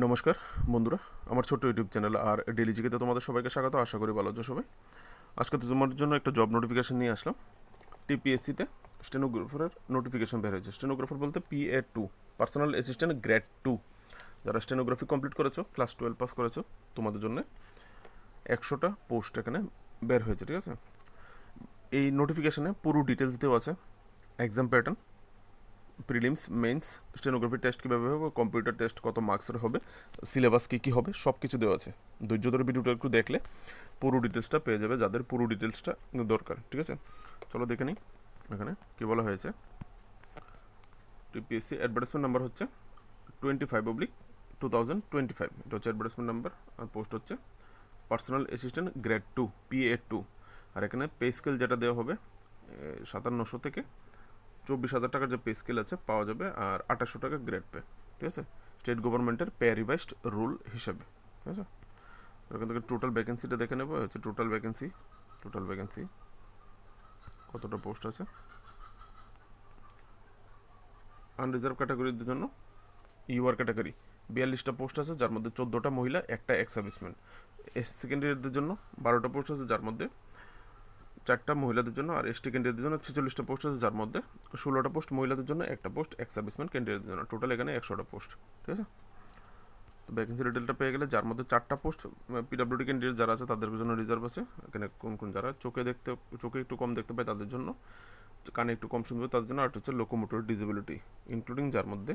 নমস্কার বন্ধুরা, আমার ছোট্ট ইউটিউব চ্যানেল আর ডেলি জিকেতে তোমাদের সবাইকে স্বাগত। আশা করি ভালো আছো সবাই। আজকে তো তোমার জন্য একটা জব নোটিফিকেশন নিয়ে আসলাম। টিপিএসসিতে স্টেনোগ্রাফারের নোটিফিকেশন বের হয়েছে। স্টেনোগ্রাফার বলতে PA2, পার্সোনাল অ্যাসিস্ট্যান্ট গ্রেড 2। যারা স্টেনোগ্রাফি কমপ্লিট করেছো, ক্লাস 12 পাস করেছো, তোমাদের জন্য 100টা পোস্ট এখানে বের হয়েছে। ঠিক আছে, এই নোটিফিকেশনে পুরো ডিটেলস দেওয়া আছে। Exam pattern, prelims, mains, stenography test কীভাবে হবে, কম্পিউটার টেস্ট কত মার্কসের হবে, সিলেবাস কী কী হবে, সব কিছু দেওয়া আছে। ধৈর্য ধরে ভিডিওটা একটু দেখলে পুরো ডিটেলসটা পেয়ে যাবে, যাদের পুরো ডিটেলসটা দরকার। ঠিক আছে, চলো দেখে নিই। এখানে কী বলা হয়েছে, টিপিএসসি অ্যাডভার্টাইজমেন্ট নাম্বার হচ্ছে 25/2025। এটা হচ্ছে অ্যাডভার্টাইজমেন্ট নাম্বার, আর পোস্ট হচ্ছে পার্সোনাল অ্যাসিস্ট্যান্ট গ্রেড 2, PA2। আর এখানে পে স্কেল যেটা দেওয়া হবে 5700 থেকে 24,000 টাকার যে পে স্কেল আছে পাওয়া যাবে, আর 2800 টাকা গ্রেড পে। ঠিক আছে, স্টেট গভর্নমেন্টের পে রিভাইজড রুল হিসাবে। ঠিক আছে, এখান থেকে টোটাল ভ্যাকেন্সিটা দেখে নেবো। হচ্ছে টোটাল ভ্যাকেন্সি কতটা পোস্ট আছে। আনরিজার্ভ ক্যাটাগরির জন্য ইউআর ক্যাটাগরি 42টা পোস্ট আছে, যার মধ্যে 14টা মহিলা, একটা এক্স সার্ভিসম্যান। এসসি ক্যান্ডিডেটদের জন্য 12টা পোস্ট আছে, যার মধ্যে 4টা মহিলাদের জন্য, আর এসটি ক্যান্ডিডেটদের জন্য 46টা পোস্ট আছে, যার মধ্যে 16টা পোস্ট মহিলাদের জন্য, একটা পোস্ট এক্স সার্ভিসম্যান ক্যান্ডিডেটদের জন্য। টোটাল এখানে 100টা পোস্ট। ঠিক আছে, তো ভ্যাকেন্সি ডিটেলটা পেয়ে গেলে, যার মধ্যে 4টা পোস্ট পিডাব্লিউডি ক্যান্ডিডেট যারা আছে তাদের জন্য রিজার্ভ আছে। এখানে কোন কোন যারা চোখে একটু কম দেখতে পায় তাদের জন্য, কানে একটু কম শুনবে তাদের জন্য, আর হচ্ছে লোকোমোটর ডিসেবিলিটি ইনক্লুডিং, যার মধ্যে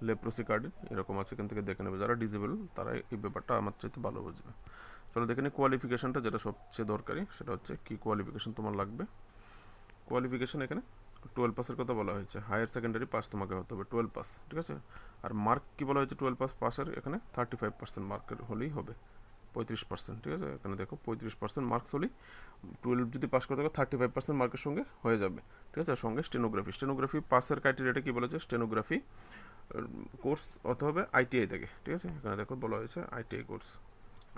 লেপ্রোসি কার্ড এরকম আছে। এখান থেকে দেখে নেবে যারা ডিসেবল, তারা এই ব্যাপারটা আমার চাইতে ভালো বুঝবে। চলো দেখে নিই কোয়ালিফিকেশনটা, যেটা সবচেয়ে দরকারি সেটা হচ্ছে কি কোয়ালিফিকেশন তোমার লাগবে। কোয়ালিফিকেশন এখানে 12 পাসের কথা বলা হয়েছে। হায়ার সেকেন্ডারি পাস তোমাকে হতে হবে 12 পাস। ঠিক আছে, আর মার্ক কি বলা হয়েছে 12 পাস পাসের এখানে 35% মার্কের হলেই হবে, 35%। ঠিক আছে, এখানে দেখো 35% মার্কস হলেই 12 যদি পাস করতে হবে 35% মার্কের সঙ্গে হয়ে যাবে। ঠিক আছে, সঙ্গে স্টেনোগ্রাফি পাসের ক্রাইটেরিয়াটা কি বলেছে, স্টেনোগ্রাফি কোর্স হতে হবে আইটিআই থেকে। ঠিক আছে, এখানে দেখো বলা হয়েছে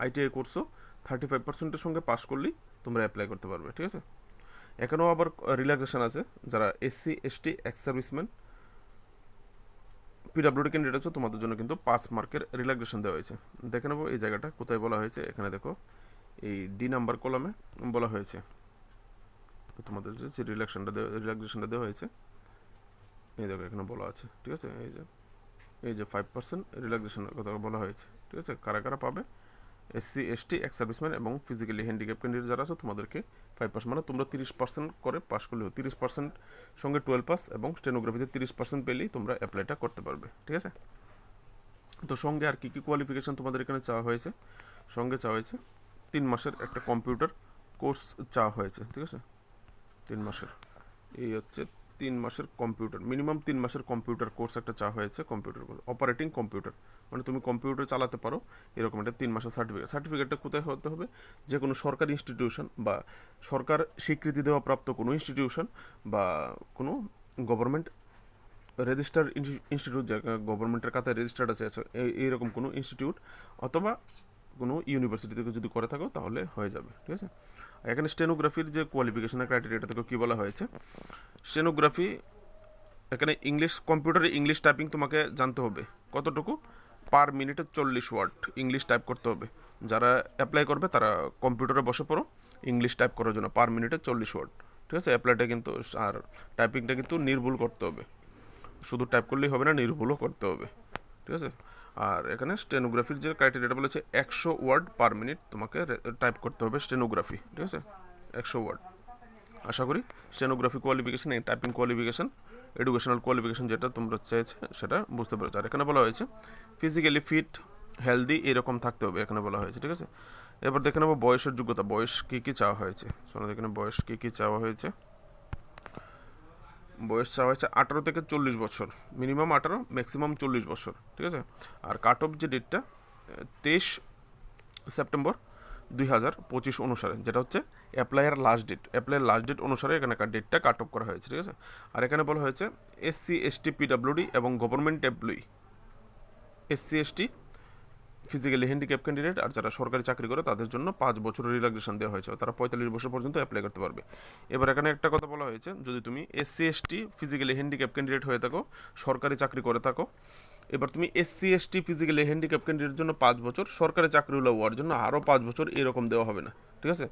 আইটিআই কোর্সও 35%-এর সঙ্গে পাস করলেই তোমরা অ্যাপ্লাই করতে পারবে। ঠিক আছে, এখানেও আবার রিল্যাক্সেশন আছে। যারা SC ST ex serviceman PWD candidate আছে, তোমাদের জন্য কিন্তু 5 মার্কের রিল্যাক্সেশন দেওয়া হয়েছে। দেখে নেবো এই জায়গাটা কোথায় বলা হয়েছে। এখানে দেখো এই ডি নাম্বার কলামে বলা হয়েছে তোমাদের যে রিল্যাক্সেশনটা দেওয়া হয়েছে, এই দেখো এখানে বলা আছে। ঠিক আছে, এই যে 5% রিল্যাক্সেশনের কথা বলা হয়েছে। ঠিক আছে, কারা কারা পাবে, এসসি এসটি এক্স সার্ভিসম্যান এবং ফিজিক্যালি হ্যান্ডিক্যাপ ক্যান্ডিডেট যারা আছে তোমাদেরকে 5%, মানে তোমরা 30% করে পাস করলেও 30% সঙ্গে 12 পাস এবং স্টেনোগ্রাফিতে 30% পেলেই তোমরা অ্যাপ্লাইটা করতে পারবে। ঠিক আছে, তো সঙ্গে আর কী কী কোয়ালিফিকেশান তোমাদের এখানে চাওয়া হয়েছে, সঙ্গে চাওয়া হয়েছে 3 মাসের একটা কম্পিউটার কোর্স চাওয়া হয়েছে। ঠিক আছে, 3 মাসের, এই হচ্ছে 3 মাসের কম্পিউটার, মিনিমাম 3 মাসের কম্পিউটার কোর্স একটা চাওয়া হয়েছে। কম্পিউটার কোর্স অপারেটিং কম্পিউটার, মানে তুমি কম্পিউটার চালাতে পারো এরকম একটা 3 মাসের সার্টিফিকেটটা কোথায় হতে হবে, যে কোনো সরকারি ইনস্টিটিউশন বা সরকার স্বীকৃতি দেওয়া প্রাপ্ত কোনো ইনস্টিটিউশন বা কোনো গভর্নমেন্ট রেজিস্টার ইনস্টিটিউট, যা গভর্নমেন্টের খাতায় রেজিস্টার্ড আছে এইরকম কোনো ইনস্টিটিউট অথবা কোনো ইউনিভার্সিটি থেকে যদি করে থাকো তাহলে হয়ে যাবে। ঠিক আছে, এখানে স্টেনোগ্রাফির যে কোয়ালিফিকেশনের ক্রাইটেরিয়াটা থেকে কী বলা হয়েছে, স্টেনোগ্রাফি এখানে ইংলিশ, কম্পিউটারে ইংলিশ টাইপিং তোমাকে জানতে হবে। কতটুকু, পার মিনিটে 40 ওয়ার্ড ইংলিশ টাইপ করতে হবে। যারা অ্যাপ্লাই করবে তারা কম্পিউটারে বসে পড়ো ইংলিশ টাইপ করার জন্য, পার মিনিটে 40 ওয়ার্ড। ঠিক আছে, অ্যাপ্লাইটা কিন্তু আর টাইপিংটা কিন্তু নির্ভুল করতে হবে, শুধু টাইপ করলেই হবে না, নির্ভুলও করতে হবে। ঠিক আছে, আর এখানে স্টেনোগ্রাফির যে ক্রাইটেরিয়াটা বলেছে 100 ওয়ার্ড পার মিনিট তোমাকে টাইপ করতে হবে স্টেনোগ্রাফি। ঠিক আছে, 100 ওয়ার্ড। আশা করি stenography qualification, typing qualification, educational qualification যেটা তোমরা চেয়েছে সেটা বুঝতে পেরেছো। আর এখানে বলা হয়েছে ফিজিক্যালি ফিট, হেলদি এরকম থাকতে হবে এখানে বলা হয়েছে। ঠিক আছে, এবার দেখে নেবো বয়সের যোগ্যতা, বয়স কী কী চাওয়া হয়েছে। শোনো এখানে বয়স কী কী চাওয়া হয়েছে। বয়স চাওয়া হয়েছে 18 থেকে 40 বছর, মিনিমাম 18, ম্যাক্সিমাম 40 বছর। ঠিক আছে, আর কাট অফ যে ডেটটা 23 সেপ্টেম্বর 2025 অনুসারে, যেটা হচ্ছে অ্যাপ্লাইয়ের লাস্ট ডেট অনুসারে এখানে ডেটটা কাট অফ করা হয়েছে। ঠিক আছে, আর এখানে বলা হয়েছে এসসি এসটি পিডাব্লিউডি এবং government employee, SC ST physically handicap candidate আর যারা সরকারি চাকরি করে তাদের জন্য 5 বছরের রিল্যাক্সেশন দেওয়া হয়েছে, তারা 45 বছর পর্যন্ত অ্যাপ্লাই করতে পারবে। এবার এখানে একটা কথা বলা হয়েছে, যদি তুমি SC ST physically handicap candidate হয়ে থাকো, সরকারি চাকরি করে থাকো এবার তুমি SC ST ফিজিক্যালি হ্যান্ডিক্যাপ ক্যান্ডিডেটের জন্য 5 বছর, সরকারি চাকরিগুলো হওয়ার জন্য আরও 5 বছর, এরকম দেওয়া হবে না, ঠিক আছে?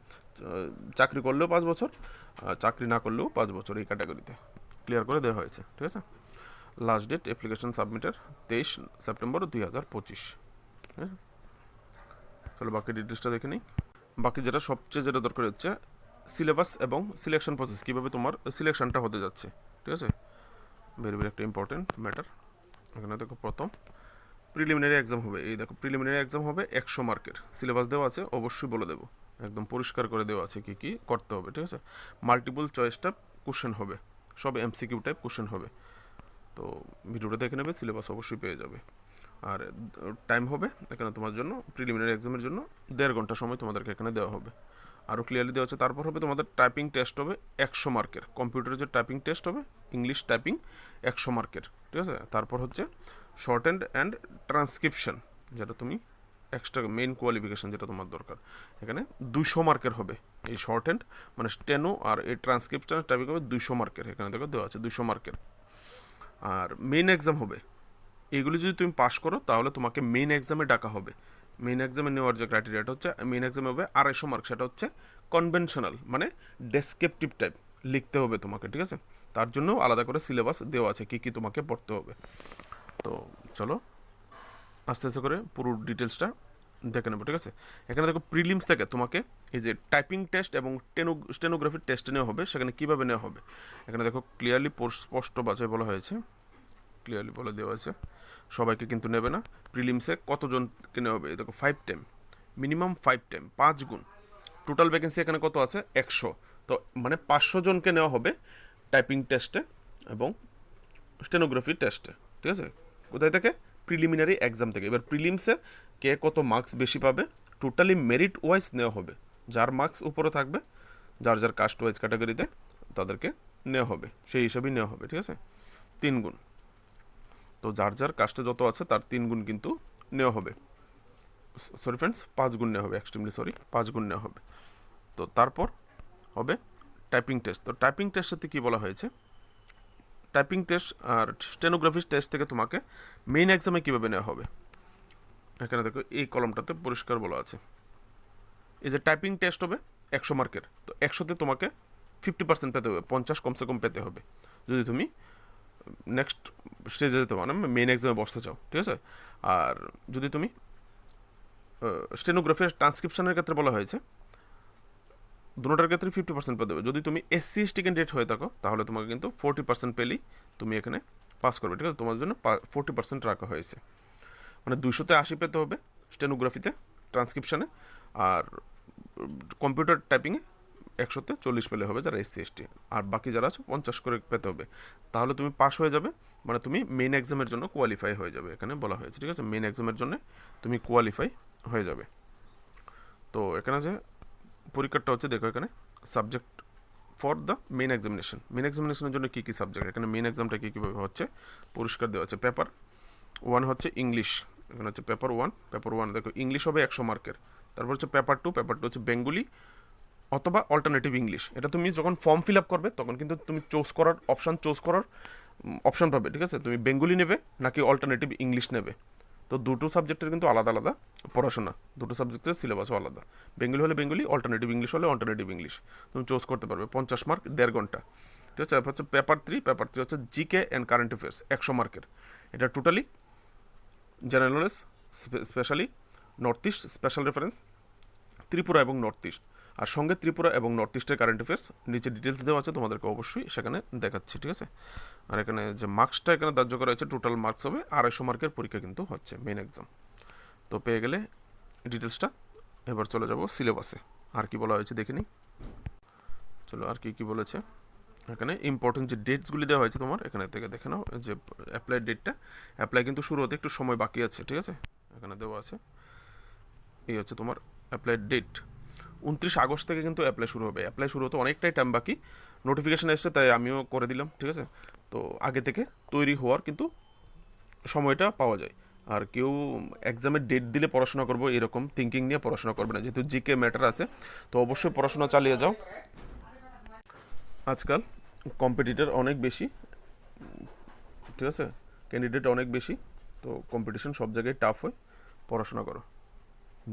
চাকরি করলেও 5 বছর, চাকরি না করলেও 5 বছর, এই ক্যাটাগরিতে ক্লিয়ার করে দেওয়া হয়েছে, ঠিক আছে? লাস্ট ডেট অ্যাপ্লিকেশন সাবমিটের 23 সেপ্টেম্বর 2025। হ্যাঁ, চলো বাকি ডিটেলসটা দেখে নিই। বাকি যেটা দরকার হচ্ছে সিলেবাস এবং সিলেকশন প্রসেস, কীভাবে তোমার সিলেকশনটা হতে যাচ্ছে, ঠিক আছে? ভেরি ভেরি একটা ইম্পর্টেন্ট ম্যাটার। এখানে দেখো প্রথম প্রিলিমিনারি এক্সাম হবে, এই দেখো প্রিলিমিনারি এক্সাম হবে 100 মার্কের, সিলেবাস দেওয়া আছে, অবশ্যই বলে দেবো, একদম পরিষ্কার করে দেওয়া আছে কী কী করতে হবে, ঠিক আছে? মাল্টিপল চয়েস টাইপ কোশ্চেন হবে, সব MCQ টাইপ কোশ্চেন হবে। তো ভিডিওটা দেখে নেবে, সিলেবাস অবশ্যই পেয়ে যাবে। আর টাইম হবে এখানে তোমার জন্য প্রিলিমিনারি এক্সামের জন্য 1.5 ঘন্টা সময় তোমাদেরকে এখানে দেওয়া হবে। আরও ক্লিয়ারলি দেওয়া আছে। তারপর হবে তোমাদের টাইপিং টেস্ট হবে 100 মার্কের, কম্পিউটারের যে টাইপিং টেস্ট হবে ইংলিশ টাইপিং 100 মার্কের, ঠিক আছে? তারপর হচ্ছে শর্ট অ্যান্ড ট্রান্সক্রিপশন, যেটা তুমি এক্সট্রা মেইন কোয়ালিফিকেশান যেটা তোমার দরকার, এখানে 200 মার্কের হবে। এই শর্ট হ্যান্ড মানে স্টেনো আর এই ট্রান্সক্রিপশন টাইপিং হবে 200 মার্কের, এখানে দেখো দেওয়া আছে 200 মার্কের। আর মেইন এক্সাম হবে, এগুলি যদি তুমি পাস করো তাহলে তোমাকে মেইন এক্সামে ডাকা হবে। মেইন এক্সামে নেওয়ার যে ক্রাইটেরিয়াটা হচ্ছে, মেইন এক্সামে হবে 250 মার্ক, সেটা হচ্ছে কনভেনশনাল মানে ডেসক্রিপটিভ টাইপ লিখতে হবে তোমাকে, ঠিক আছে? তার জন্য আলাদা করে সিলেবাস দেওয়া আছে কী কী তোমাকে পড়তে হবে। তো চলো আস্তে আস্তে করে পুরো ডিটেলসটা দেখে নেবো, ঠিক আছে? এখানে দেখো প্রিলিমস থেকে তোমাকে এই যে টাইপিং টেস্ট এবং স্টেনোগ্রাফির টেস্ট নেওয়া হবে, সেখানে কীভাবে নেওয়া হবে এখানে দেখো ক্লিয়ারলি স্পষ্ট বাছাই বলা হয়েছে, ক্লিয়ারলি বলে দেওয়া আছে। সবাইকে কিন্তু নেবে না। প্রিলিমসে কতজনকে নেওয়া হবে দেখো 5 টাইম, মিনিমাম 5 টাইম, 5 গুণ। টোটাল ভ্যাকেন্সি এখানে কত আছে 100, তো মানে 500 জনকে নেওয়া হবে টাইপিং টেস্টে এবং স্টেনোগ্রাফি টেস্টে, ঠিক আছে? কোথায় থেকে? প্রিলিমিনারি এক্সাম থেকে। এবার প্রিলিমসে কে কত মার্কস বেশি পাবে টোটালি মেরিট ওয়াইজ নেওয়া হবে, যার মার্কস উপরে থাকবে, যার কাস্ট ওয়াইজ ক্যাটাগরিতে তাদেরকে নেওয়া হবে, সেই হিসাবেই নেওয়া হবে, ঠিক আছে? 3 গুণ। তো যার কাস্টে যত আছে তার 3 গুণ কিন্তু নেওয়া হবে, সরি ফ্রেন্ডস 5 গুণ নেওয়া হবে, এক্সট্রিমলি সরি 5 গুণ নেওয়া হবে। তো তারপর হবে টাইপিং টেস্ট। তো টাইপিং টেস্ট সাথে কী বলা হয়েছে, টাইপিং টেস্ট আর স্টেনোগ্রাফি টেস্ট থেকে তোমাকে মেইন এক্সামে কীভাবে নেওয়া হবে এখানে দেখো এই কলমটাতে পরিষ্কার বলা আছে। এই যে টাইপিং টেস্ট হবে 100 মার্কের, তো 100তে তোমাকে 50% পেতে হবে, 50 কমসে কম পেতে হবে যদি তুমি নেক্সট স্টেজে যেতে মানে মেইন এক্সামে বসতে চাও, ঠিক আছে? আর যদি তুমি স্টেনোগ্রাফি ট্রান্সক্রিপশনের ক্ষেত্রে বলা হয়েছে দুটোটার ক্ষেত্রে 50% পেতে হবে। যদি তুমি SC ST ক্যান্ডিডেট হয়ে থাকো তাহলে তোমাকে কিন্তু 40% পেলেই তুমি এখানে পাস করবে, ঠিক আছে? তোমার জন্য 40% রাখা হয়েছে, মানে 200তে 80 পেতে হবে স্টেনোগ্রাফিতে, ট্রান্সক্রিপশনে, আর কম্পিউটার টাইপিংয়ে 100তে 40 পেলে হবে যারা SC ST, আর বাকি যারা আছে 50 করে পেতে হবে, তাহলে তুমি পাস হয়ে যাবে, মানে তুমি মেইন এক্সামের জন্য কোয়ালিফাই হয়ে যাবে, এখানে বলা হয়েছে, ঠিক আছে? মেইন এক্সামের জন্য তুমি কোয়ালিফাই হয়ে যাবে। তো এখানে যে পরীক্ষাটা হচ্ছে দেখো এখানে subject for the main examination, main এক্সামিনেশনের জন্য কী কী সাবজেক্ট, এখানে মেইন এক্সামটা কীভাবে হচ্ছে পরিষ্কার দেওয়া আছে। পেপার 1 হচ্ছে ইংলিশ, এখানে হচ্ছে পেপার 1 দেখো ইংলিশ হবে 100 মার্কের। তারপর হচ্ছে পেপার 2 হচ্ছে বেঙ্গলি অথবা অল্টারনেটিভ ইংলিশ। এটা তুমি যখন ফর্ম ফিল আপ করবে তখন কিন্তু তুমি চুজ করার অপশান পাবে, ঠিক আছে? তুমি বেঙ্গলি নেবে নাকি অল্টারনেটিভ ইংলিশ নেবে। তো দুটো সাবজেক্টের কিন্তু আলাদা আলাদা পড়াশোনা, দুটো সাবজেক্টের সিলেবাসও আলাদা। বেঙ্গলি হলে বেঙ্গলি, অল্টারনেটিভ ইংলিশ হলে অল্টারনেটিভ ইংলিশ, তুমি চুজ করতে পারবে। 50 মার্ক, 1.5 ঘন্টা, ঠিক আছে? তারপর হচ্ছে পেপার 3 হচ্ছে জিকে অ্যান্ড কারেন্ট অ্যাফেয়ার্স 100 মার্কের। এটা totally general knowledge, specially north east, special reference Tripura এবং নর্থ ইস্ট, আর সঙ্গে ত্রিপুরা এবং নর্থ ইস্টের কারেন্ট অ্যাফেয়ার্স নিচে ডিটেলস দেওয়া আছে, তোমাদেরকে অবশ্যই সেখানে দেখাচ্ছি, ঠিক আছে? আর এখানে যে মার্কসটা এখানে ধার্য করা হয়েছে, টোটাল মার্কস হবে 250 মার্কের পরীক্ষা কিন্তু হচ্ছে মেইন এক্সাম। তো পেয়ে গেলে ডিটেলসটা, এবার চলে যাব সিলেবাসে। আর কি বলা হয়েছে দেখে নিই, চলো আর কি বলেছে। এখানে ইম্পর্টেন্ট যে ডেটসগুলি দেওয়া হয়েছে তোমার এখানে থেকে দেখে নাও, যে অ্যাপ্লাই ডেটটা, অ্যাপ্লাই কিন্তু শুরু হতে একটু সময় বাকি আছে, ঠিক আছে? এখানে দেওয়া আছে, এই হচ্ছে তোমার অ্যাপ্লাই ডেট 29 আগস্ট থেকে কিন্তু অ্যাপ্লাই শুরু হবে। অ্যাপ্লাই শুরু হতে অনেকটাই টাইম বাকি, নোটিফিকেশান এসছে তাই আমিও করে দিলাম, ঠিক আছে? তো আগে থেকে তৈরি হওয়ার কিন্তু সময়টা পাওয়া যায়। আর কেউ এক্সামের ডেট দিলে পড়াশোনা করবো এরকম থিঙ্কিং নিয়ে পড়াশোনা করবে না, যেহেতু জিকে ম্যাটার আছে, তো অবশ্যই পড়াশোনা চালিয়ে যাও। আজকাল কম্পিটিটর অনেক বেশি, ঠিক আছে? ক্যান্ডিডেট অনেক বেশি, তো তো কম্পিটিশন সব জায়গায় টাফ হয়, পড়াশোনা করো,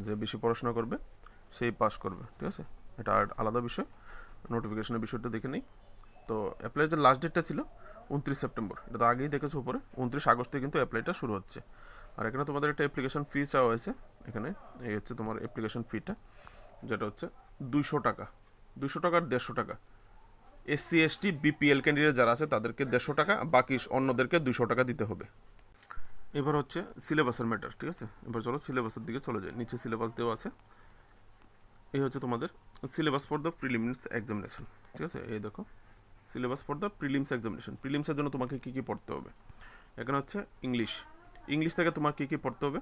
যে বেশি পড়াশোনা করবে সেই পাস করবে, ঠিক আছে? এটা আর আলাদা বিষয়। নোটিফিকেশনের বিষয়টা দেখে নিই। তো অ্যাপ্লাইয়ের যে লাস্ট ডেটটা ছিল 29 সেপ্টেম্বর, এটা তো আগেই দেখেছো উপরে, 29 আগস্ট থেকে কিন্তু অ্যাপ্লাইটা শুরু হচ্ছে। আর এখানে তোমাদের একটা অ্যাপ্লিকেশন ফি চাওয়া হয়েছে, এখানে এই হচ্ছে তোমার অ্যাপ্লিকেশন ফিটা, যেটা হচ্ছে 200 টাকা, 200 টাকা আর 150 টাকা। এসসি এসটি বিপিএল ক্যান্ডিডেট যারা আছে তাদেরকে 150 টাকা, বাকি অন্যদেরকে 200 টাকা দিতে হবে। এবার হচ্ছে সিলেবাসের ম্যাটার, ঠিক আছে? এবার চলো সিলেবাসের দিকে চলে যায়। নিচে সিলেবাস দেওয়া আছে, এই হচ্ছে তোমাদের syllabus for the preliminary examination, ঠিক আছে? এই দেখো syllabus for the prelims examination. প্রিলিমসের জন্য তোমাকে কী কী পড়তে হবে? এখানে হচ্ছে ইংলিশ, ইংলিশ থেকে তোমার কী কী পড়তে হবে?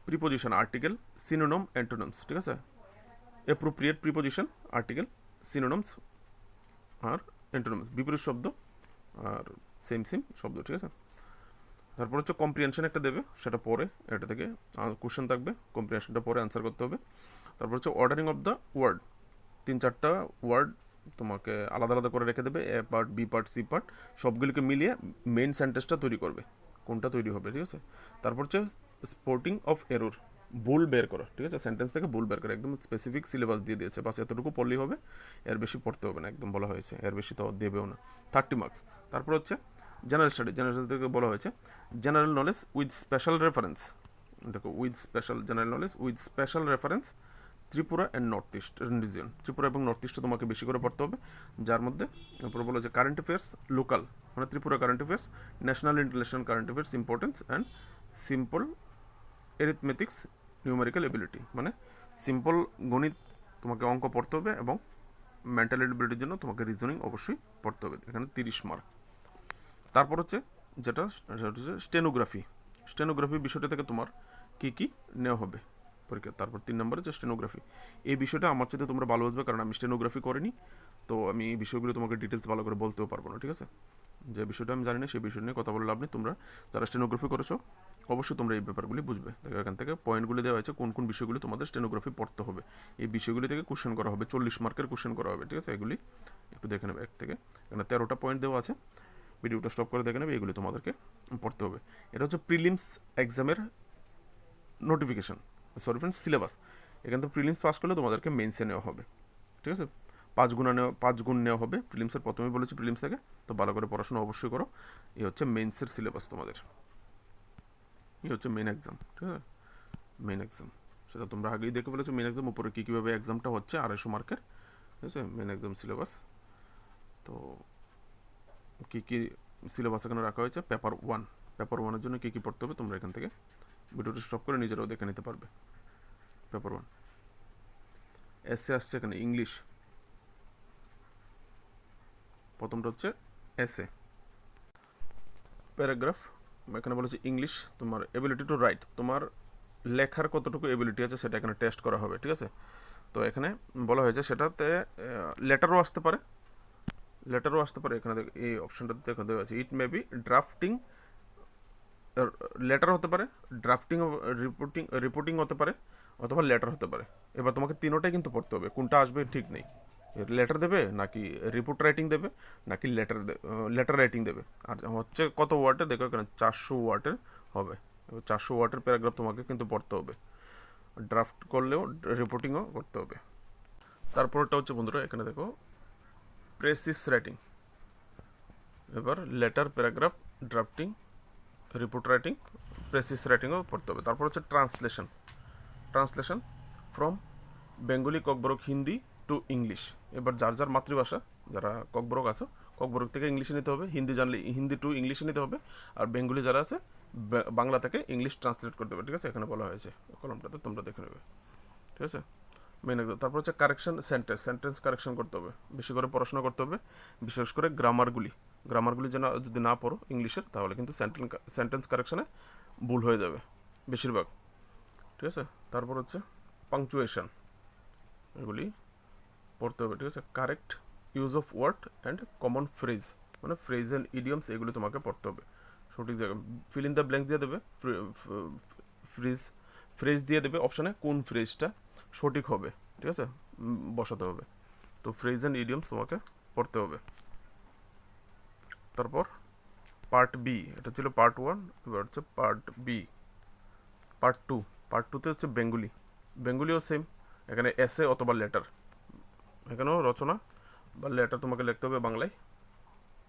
প্রিপোজিশন, আর্টিকেল, সিনোনিম, অ্যান্টোনিমস, ঠিক আছে? অ্যাপ্রোপ্রিয়েট প্রিপোজিশন, আর্টিকেল, সিনোনিমস আর অ্যান্টোনিমস, বিপরীত শব্দ আর সেম শব্দ, ঠিক আছে? তারপর হচ্ছে কম্প্রিহেনশন একটা দেবে, সেটা পরে এটা থেকে কোশ্চেন থাকবে, কম্প্রিহেনশনটা পরে আনসার করতে হবে। তারপর হচ্ছে অর্ডারিং অফ দ্য ওয়ার্ড, 3-4টা ওয়ার্ড তোমাকে আলাদা আলাদা করে রেখে দেবে, A part, B part, C part, সবগুলিকে মিলিয়ে মেইন সেন্টেন্সটা তৈরি করবে, কোনটা তৈরি হবে, ঠিক আছে? তারপর হচ্ছে স্পোর্টিং অফ এরর, ভুল বের করো, ঠিক আছে? সেন্টেন্স থেকে ভুল বের করো, একদম স্পেসিফিক সিলেবাস দিয়ে দিয়েছে, বাস এতটুকু পড়লেই হবে, এর বেশি পড়তে হবে না, একদম বলা হয়েছে, এর বেশি তো দেবেও না। 30 মার্কস। তারপর হচ্ছে জেনারেল স্টাডি, জেনারেল স্টাডি থেকে বলা হয়েছে general knowledge with special reference, দেখো with special, general knowledge with special reference Tripura and north east region, Tripura এবং নর্থ ইস্টে তোমাকে বেশি করে পড়তে হবে, যার মধ্যে উপরে বলো যে কারেন্ট অ্যাফেয়ার্স লোকাল, মানে Tripura current affairs, national international current affairs importance and simple arithmetics numerical ability, মানে সিম্পল গণিত তোমাকে অঙ্ক পড়তে হবে, এবং মেন্টাল এবিলিটির জন্য তোমাকে রিজনিং অবশ্যই পড়তে হবে, এখানে 30 মার্ক। তারপর হচ্ছে যেটা হচ্ছে স্টেনোগ্রাফি, স্টেনোগ্রাফি বিষয়টা থেকে তোমার কী কী নেওয়া হবে পরীক্ষা। তারপর 3 নম্বরে যে স্টেনোগ্রাফি, এই বিষয়টা আমার সাথে তোমরা ভালো বুঝবে, কারণ আমি স্টেনোগ্রাফি করিনি, তো আমি এই বিষয়গুলো তোমাকে ডিটেলস ভালো করে বলতেও পারবো না, ঠিক আছে? যে বিষয়টা আমি জানি না সেই বিষয় নিয়ে কথা বলে লাভ নেই। তোমরা যারা স্টেনোগ্রাফি করেছো অবশ্যই তোমরা এই ব্যাপারগুলি বুঝবে। দেখো এখান থেকে পয়েন্টগুলি দেওয়া হয়েছে কোন কোন বিষয়গুলি তোমাদের স্টেনোগ্রাফি পড়তে হবে, এই বিষয়গুলি থেকে কোশ্চেন করা হবে, 40 মার্কের কোশ্চেন করা হবে, ঠিক আছে? এগুলি একটু দেখে নেবে, এক থেকে এখানে 13টা পয়েন্ট দেওয়া আছে, ভিডিওটা স্টপ করে দেখে নেবে, এগুলি তোমাদেরকে পড়তে হবে। এটা হচ্ছে প্রিলিমস এক্সামের নোটিফিকেশন, সরি ফ্রেন্ডস সিলেবাস। এখান থেকে প্রিলিমস পাস করলে তোমাদেরকে মেন্সে নেওয়া হবে, ঠিক আছে? 5 গুণ নেওয়া হবে প্রিলিমসের, প্রথমেই বলেছি প্রিলিমস থেকে, তো ভালো করে পড়াশোনা অবশ্যই করো। এই হচ্ছে মেন্সের সিলেবাস তোমাদের, এই হচ্ছে মেন এক্সাম, ঠিক আছে? মেন এক্সাম সেটা তোমরা আগেই দেখে বলেছো, মেন এক্সাম উপরে কীভাবে এক্সামটা হচ্ছে 250 মার্কের, ঠিক আছে? Main exam syllabus. তো কী কী সিলেবাস এখানে রাখা হয়েছে, পেপার 1, পেপার 1-এর জন্য কী কী পড়তে হবে তোমরা এখান থেকে ভিডিওটা স্টপ করে নিজেরাও দেখে নিতে পারবে। পেপার 1 এসে আসছে এখানে ইংলিশ, প্রথমটা হচ্ছে এসে, প্যারাগ্রাফ, এখানে বলেছে ইংলিশ, তোমার এবিলিটি টু রাইট, তোমার লেখার কতটুকু এবিলিটি আছে সেটা এখানে টেস্ট করা হবে, ঠিক আছে? তো এখানে বলা হয়েছে সেটাতে লেটারও আসতে পারে, লেটারও আসতে পারে, এখানে এই অপশনটাতে দেখা দেওয়া আছে, ইট মে বি ড্রাফটিং, লেটার হতে পারে, ড্রাফটিং, রিপোর্টিং হতে পারে, অথবা লেটার হতে পারে। এবার তোমাকে তিনোটাই কিন্তু পড়তে হবে, কোনটা আসবে ঠিক নেই, লেটার দেবে নাকি রিপোর্ট রাইটিং দেবে নাকি লেটার রাইটিং দেবে। আর হচ্ছে কত ওয়ার্ডের, দেখো এখানে 400 ওয়ার্ডের হবে, 400 ওয়ার্ডের প্যারাগ্রাফ তোমাকে কিন্তু পড়তে হবে, ড্রাফট করলেও রিপোর্টিংও করতে হবে। তারপরটা হচ্ছে বন্ধুরা এখানে দেখো প্রেসিস রাইটিং, এবার letter, paragraph, drafting, report writing, precis রাইটিংও পড়তে হবে। তারপর হচ্ছে translation, translation from Bengali Kokborok Hindi to English, এবার যার যার মাতৃভাষা, যারা ককবরক আছে ককবরক থেকে ইংলিশে নিতে হবে, হিন্দি জানলে হিন্দি টু ইংলিশে নিতে হবে, আর বেঙ্গলি যারা আছে বাংলা থেকে ইংলিশ ট্রান্সলেট করতে হবে, ঠিক আছে? এখানে বলা হয়েছে কলমটাতে, তোমরা দেখে নেবে, ঠিক আছে? মেন একদম। তারপর হচ্ছে কারেকশন, সেন্টেন্স কারেকশন করতে হবে, বেশি করে পড়াশোনা করতে হবে, বিশেষ করে গ্রামারগুলি যেন যদি না পড়ো ইংলিশের, তাহলে কিন্তু সেন্টেন্স কারেকশনে ভুল হয়ে যাবে বেশিরভাগ, ঠিক আছে? তারপর হচ্ছে পাংচুয়েশন, এগুলি পড়তে হবে, ঠিক আছে? Correct use of word and common phrase, মানে ফ্রেজ অ্যান্ড ইডিয়মস, এগুলি তোমাকে পড়তে হবে সঠিক জায়গায়। ফিল ইন দ্য ব্ল্যাঙ্কস দিয়ে দেবে, ফ্রেজ দিয়ে দেবে অপশানে, কোন ফ্রেজটা সঠিক হবে, ঠিক আছে? বসাতে হবে। তো ফ্রেজ অ্যান্ড ইডিয়মস তোমাকে পড়তে হবে। তারপর পার্ট বি, এটা ছিল পার্ট 1, এবার হচ্ছে পার্ট বি, পার্ট 2। পার্ট 2তে হচ্ছে বেঙ্গলিও সেম, এখানে এসে অথবা লেটার, এখানেও রচনা বা লেটার তোমাকে লিখতে হবে বাংলায়,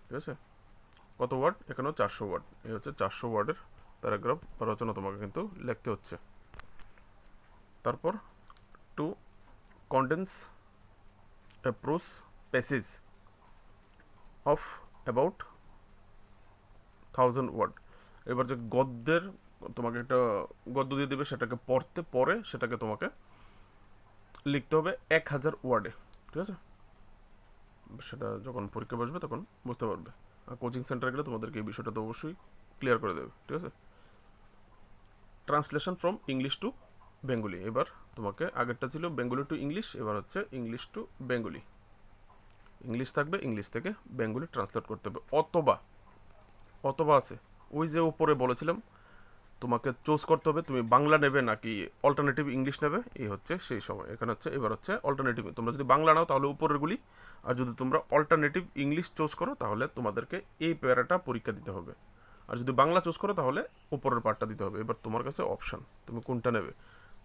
ঠিক আছে। কত ওয়ার্ড? এখানেও 400 ওয়ার্ড, এই হচ্ছে 400 ওয়ার্ডের প্যারাগ্রাফ বা রচনা তোমাকে কিন্তু লিখতে হচ্ছে। তারপর to condense a prose passage of about 1000 word. এবার যে গদ্যের তোমাকে একটা গদ্য দিয়ে দেবে, সেটাকে পরে সেটাকে তোমাকে লিখতে হবে 1000 ওয়ার্ডে, ঠিক আছে। সেটা যখন পরীক্ষা বসবে তখন বুঝতে পারবে। আর কোচিং সেন্টারে গেলে তোমাদেরকে এই বিষয়টা তো অবশ্যই ক্লিয়ার করে দেবে, ঠিক আছে। Translation from English to Bengali, এবার তোমাকে আগেরটা ছিল বেঙ্গলি টু ইংলিশ, এবার হচ্ছে ইংলিশ টু বেঙ্গলি। ইংলিশ থাকবে, ইংলিশ থেকে বেঙ্গলি ট্রান্সলেট করতে হবে। অথবা আছে, ওই যে উপরে বলেছিলাম তোমাকে চুজ করতে হবে তুমি বাংলা নেবে নাকি অল্টারনেটিভ ইংলিশ নেবে, এই হচ্ছে সেই সময়। এখানে হচ্ছে এবার হচ্ছে অল্টারনেটিভ, তোমরা যদি বাংলা নাও তাহলে উপরেরগুলি, আর যদি তোমরা অল্টারনেটিভ ইংলিশ চুজ করো তাহলে তোমাদেরকে এই প্যারাটা পরীক্ষা দিতে হবে, আর যদি বাংলা চুজ করো তাহলে উপরের পার্টটা দিতে হবে। এবার তোমার কাছে অপশান, তুমি কোনটা নেবে।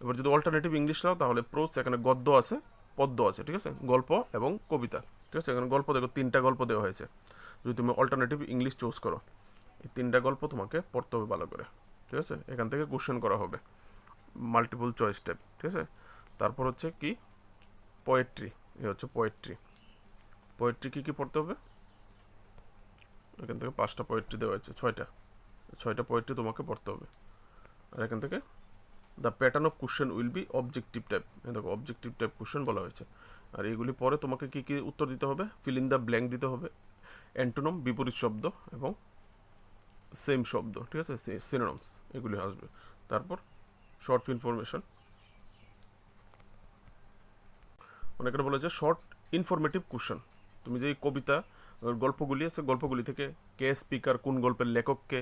এবার যদি অল্টারনেটিভ ইংলিশ নাও তাহলে প্রোস, এখানে গদ্য আছে, পদ্য আছে, ঠিক আছে, গল্প এবং কবিতা, ঠিক আছে। এখানে গল্প দেখো 3টা গল্প দেওয়া হয়েছে। যদি তুমি অল্টারনেটিভ ইংলিশ চুজ করো, এই 3টা গল্প তোমাকে পড়তে হবে ভালো করে, ঠিক আছে। এখান থেকে কোশ্চেন করা হবে, মাল্টিপল চয়েস টাইপ, ঠিক আছে। তারপর হচ্ছে কি পোয়েট্রি, এই হচ্ছে পোয়েট্রি কী পড়তে হবে, এখান থেকে 5টা পোয়েট্রি দেওয়া হয়েছে, 6টা পোয়েট্রি তোমাকে পড়তে হবে। আর এখান থেকে the pattern of question will be objective type, দেখো অবজেক্টিভ টাইপ কোশ্চেন বলা হয়েছে। আর এইগুলি পরে তোমাকে কী কী উত্তর দিতে হবে, ফিল ইন দ্য ব্ল্যাঙ্ক দিতে হবে, অ্যান্টোনম বিপরীত শব্দ এবং সেম শব্দ, ঠিক আছে, সিনোনিমস এগুলি আসবে। তারপর শর্ট ইনফরমেশন, অনেকের বলেছে শর্ট ইনফরমেটিভ কোশ্চেন। তুমি যে কবিতা গল্পগুলি আছে, গল্পগুলি থেকে কে স্পিকার, কোন গল্পের লেখককে,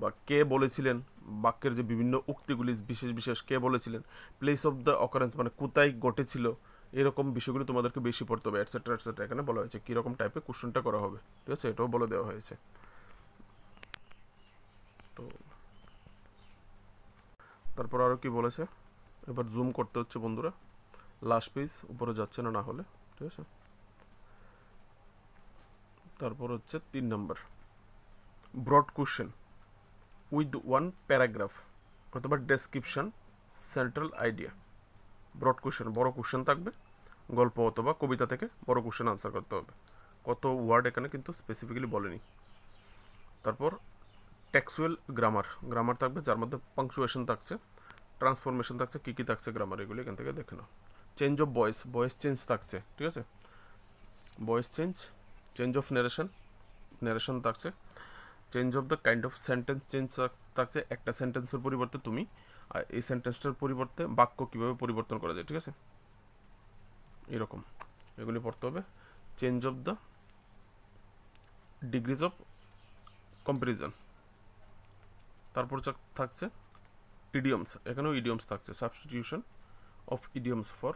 বা কে বলেছিলেন, বাক্যের যে বিভিন্ন উক্তিগুলি বিশেষ কে বলেছিলেন, প্লেস অফ দ্য অকারেন্স মানে কোথায় ঘটেছিল, এরকম বিষয়গুলো তোমাদেরকে বেশি পড়তে হবে, এটসেট্রা এটসেট্রা। এখানে বলা হয়েছে কীরকম টাইপের কোশ্চেনটা করা হবে, ঠিক আছে, এটাও বলে দেওয়া হয়েছে। তো তারপর আরও কি বলেছে, এবার জুম করতে হচ্ছে বন্ধুরা, লাস্ট পেজ উপরে যাচ্ছে না হলে, ঠিক আছে। তারপর হচ্ছে 3 নম্বর ব্রড কোশ্চেন উইথ 1 প্যারাগ্রাফ অথবা description central idea. Broad question, বড় কোশ্চেন থাকবে, গল্প অথবা কবিতা থেকে বড় কোশ্চেন আনসার করতে হবে। কত ওয়ার্ড এখানে কিন্তু স্পেসিফিক্যালি বলেনি। তারপর টেক্সুয়াল গ্রামার থাকবে, যার মধ্যে পাংচুয়েশন থাকছে, ট্রান্সফরমেশন থাকছে, কী থাকছে গ্রামার, এগুলি এখান থেকে দেখে নাও। চেঞ্জ অফ ভয়েস চেঞ্জ থাকছে, ঠিক আছে, ভয়েস চেঞ্জ অফ নেরেশন থাকছে, change of the kind of sentence change থাকছে, একটা সেন্টেন্সের পরিবর্তে তুমি এই সেন্টেন্সটার পরিবর্তে বাক্য কীভাবে পরিবর্তন করা যায়, ঠিক আছে, এরকম এগুলি পড়তে হবে। Change of the degrees of comparison. তারপর থাকছে ইডিয়মস, এখানেও ইডিয়মস থাকছে, substitution of idioms for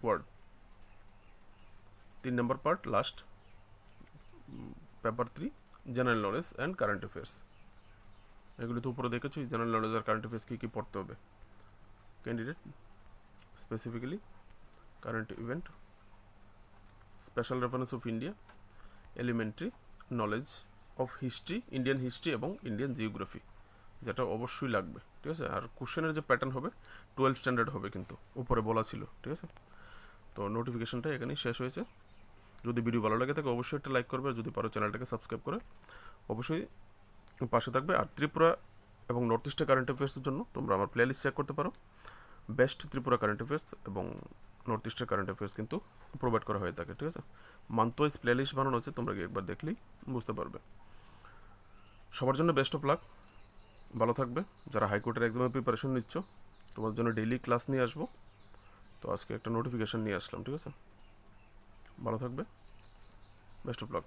word. 3 নম্বর part last, paper 3 general knowledge and current affairs. এগুলি তো উপরে দেখেছো, জেনারেল নলেজ আর কারেন্ট অ্যাফেয়ার্স কী পড়তে হবে। Candidate specifically current event, special reference of India, elementary knowledge of history, Indian history এবং ইন্ডিয়ান জিওগ্রাফি, যেটা অবশ্যই লাগবে, ঠিক আছে। আর কোশ্চেনের যে প্যাটার্ন হবে 12 স্ট্যান্ডার্ড হবে, কিন্তু উপরে বলা ছিল, ঠিক আছে। তো নোটিফিকেশনটা এখানেই শেষ হয়েছে। যদি ভিডিও ভালো লাগে থাকে অবশ্যই একটা লাইক করবে, যদি পারো চ্যানেলটাকে সাবস্ক্রাইব করে অবশ্যই পাশে থাকবে। আর ত্রিপুরা এবং নর্থ ইস্টের কারেন্ট অ্যাফেয়ার্সের জন্য তোমরা আমার প্লেলিস্ট চেক করতে পারো, বেস্ট ত্রিপুরা কারেন্ট অ্যাফেয়ার্স এবং নর্থ ইস্টের কারেন্ট অ্যাফেয়ার্স কিন্তু প্রোভাইড করা হয়ে থাকে, ঠিক আছে। মান্থ ওয়াইজ প্লেলিস্ট বানানো আছে, তোমরা একবার দেখলেই বুঝতে পারবে। সবার জন্য বেস্ট অফ লাক, ভালো থাকবে। যারা হাইকোর্টের এক্সামের প্রিপারেশন নিচ্ছ, তোমার জন্য ডেইলি ক্লাস নিয়ে আসবো। তো আজকে একটা নোটিফিকেশান নিয়ে আসলাম, ঠিক আছে। ভালো থাকবে, বেস্ট অফ লাক।